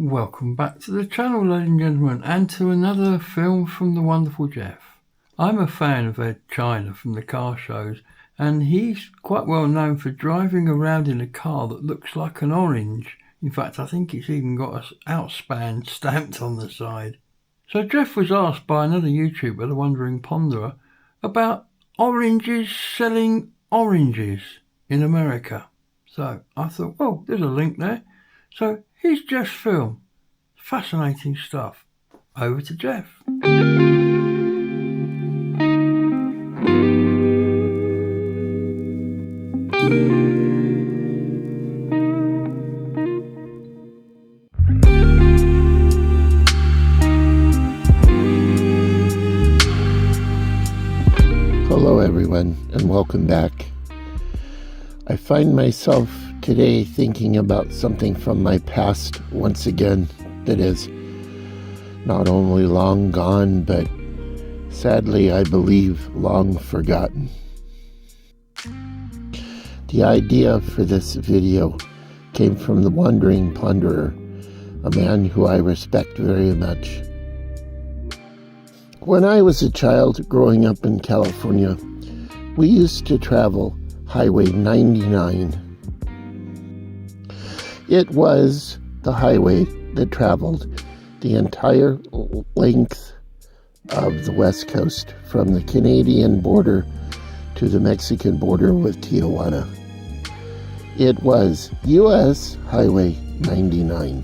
Welcome back to the channel, ladies and gentlemen, and to another film from the wonderful Jeff. I'm a fan of Ed China from the car shows, and he's quite well known for driving around in a car that looks like an orange. In fact, I think it's even got an outspan stamped on the side. So Jeff was asked by another YouTuber, the Wandering Ponderer, about oranges selling oranges in America. So I thought, well, there's a link there. So here's Jeff's film. Fascinating stuff. Over to Jeff. Hello everyone, and welcome back. I find myself today thinking about something from my past once again that is not only long gone, but sadly, I believe, long forgotten. The idea for this video came from the Wandering Ponderer, a man who I respect very much. When I was a child growing up in California, we used to travel Highway 99. It was the highway that traveled the entire length of the West Coast, from the Canadian border to the Mexican border with Tijuana. It was U.S. Highway 99.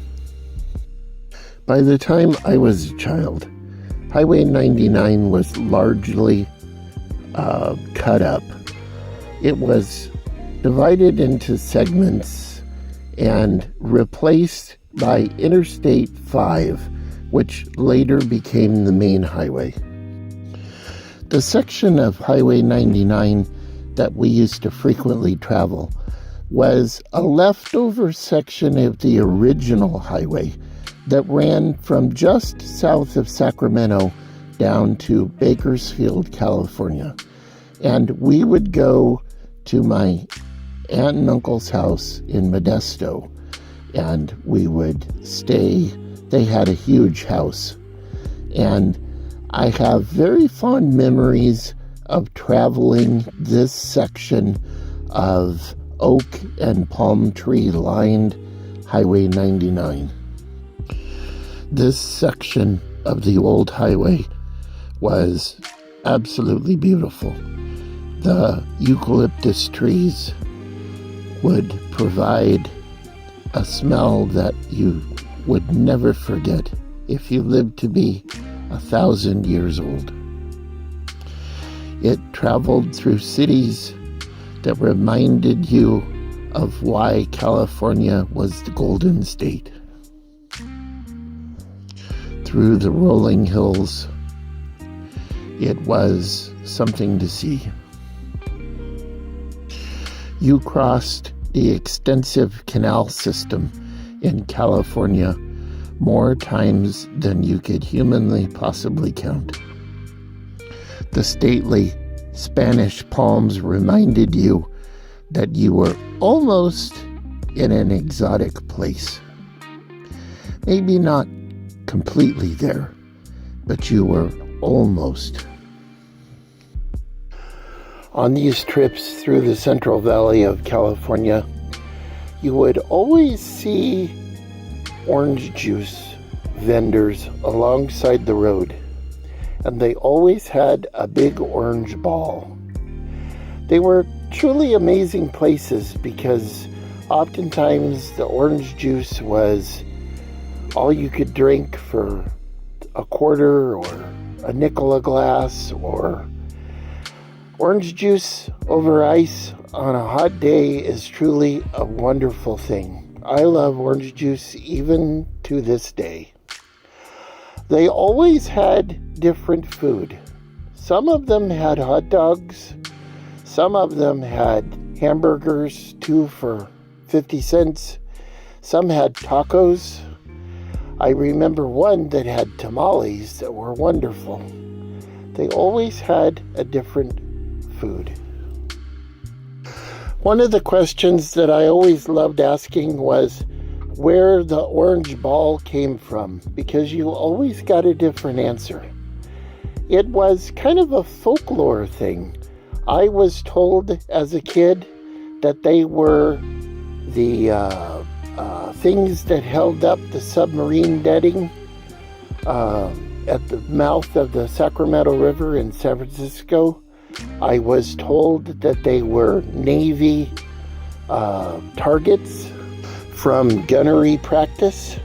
By the time I was a child, Highway 99 was largely cut up. It was divided into segments and replaced by Interstate 5, which later became the main highway. The section of Highway 99 that we used to frequently travel was a leftover section of the original highway that ran from just south of Sacramento down to Bakersfield, California. And we would go to my aunt and uncle's house in Modesto, and we would stay. They had a huge house, and I have very fond memories of traveling this section of oak and palm tree lined Highway 99. This section of the old highway was absolutely beautiful. The eucalyptus trees would provide a smell that you would never forget if you lived to be 1,000 years old. It traveled through cities that reminded you of why California was the Golden State. Through the rolling hills, it was something to see. You crossed the extensive canal system in California more times than you could humanly possibly count. The stately Spanish palms reminded you that you were almost in an exotic place. Maybe not completely there, but you were almost. On these trips through the Central Valley of California, you would always see orange juice vendors alongside the road, and they always had a big orange ball. They were truly amazing places because oftentimes the orange juice was all you could drink for a quarter or a nickel a glass, or orange juice over ice on a hot day is truly a wonderful thing. I love orange juice even to this day. They always had different food. Some of them had hot dogs. Some of them had hamburgers, 2 for 50 cents. Some had tacos. I remember one that had tamales that were wonderful. They always had a different food. One of the questions that I always loved asking was, where the orange ball came from, because you always got a different answer. It was kind of a folklore thing. I was told as a kid that they were the things that held up the submarine netting at the mouth of the Sacramento River in San Francisco. I was told that they were Navy targets from gunnery practice.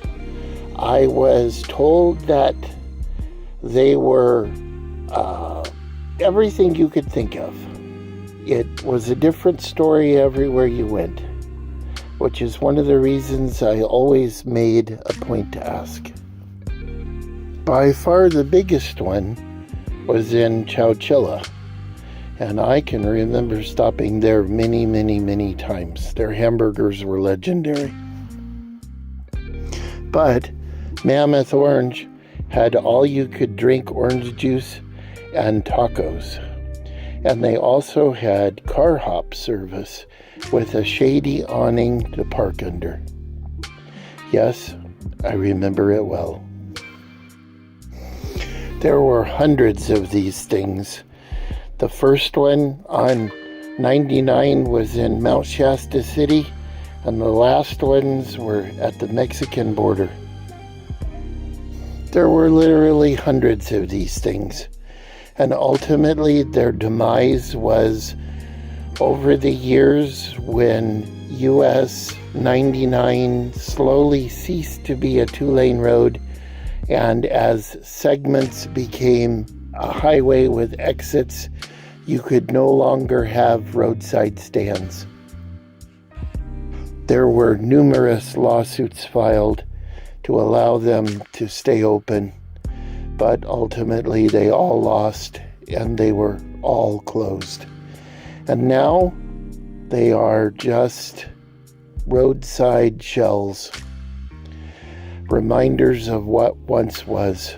I was told that they were everything you could think of. It was a different story everywhere you went, which is one of the reasons I always made a point to ask. By far the biggest one was in Chowchilla, and I can remember stopping there many, many, many times. Their hamburgers were legendary. But Mammoth Orange had all-you-could-drink orange juice and tacos. And they also had car hop service with a shady awning to park under. Yes, I remember it well. There were hundreds of these things. The first one on 99 was in Mount Shasta City, and the last ones were at the Mexican border. There were literally hundreds of these things, and ultimately their demise was over the years when US 99 slowly ceased to be a two-lane road, and as segments became a highway with exits, you could no longer have roadside stands. There were numerous lawsuits filed to allow them to stay open, but ultimately they all lost and they were all closed. And now they are just roadside shells, reminders of what once was.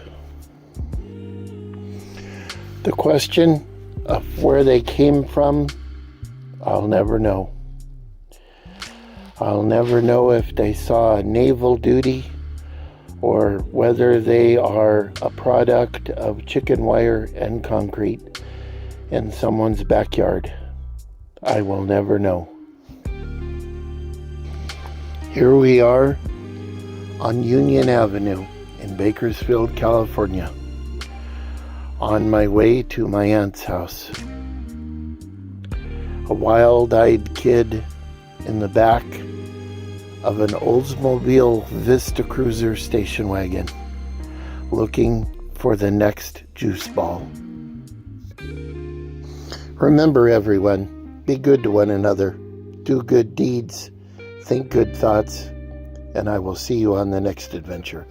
The question of where they came from, I'll never know. I'll never know if they saw naval duty or whether they are a product of chicken wire and concrete in someone's backyard. I will never know. Here we are on Union Avenue in Bakersfield, California, on my way to my aunt's house. A wild-eyed kid in the back of an Oldsmobile Vista Cruiser station wagon, looking for the next juice ball. Remember, everyone, be good to one another, do good deeds, think good thoughts, and I will see you on the next adventure.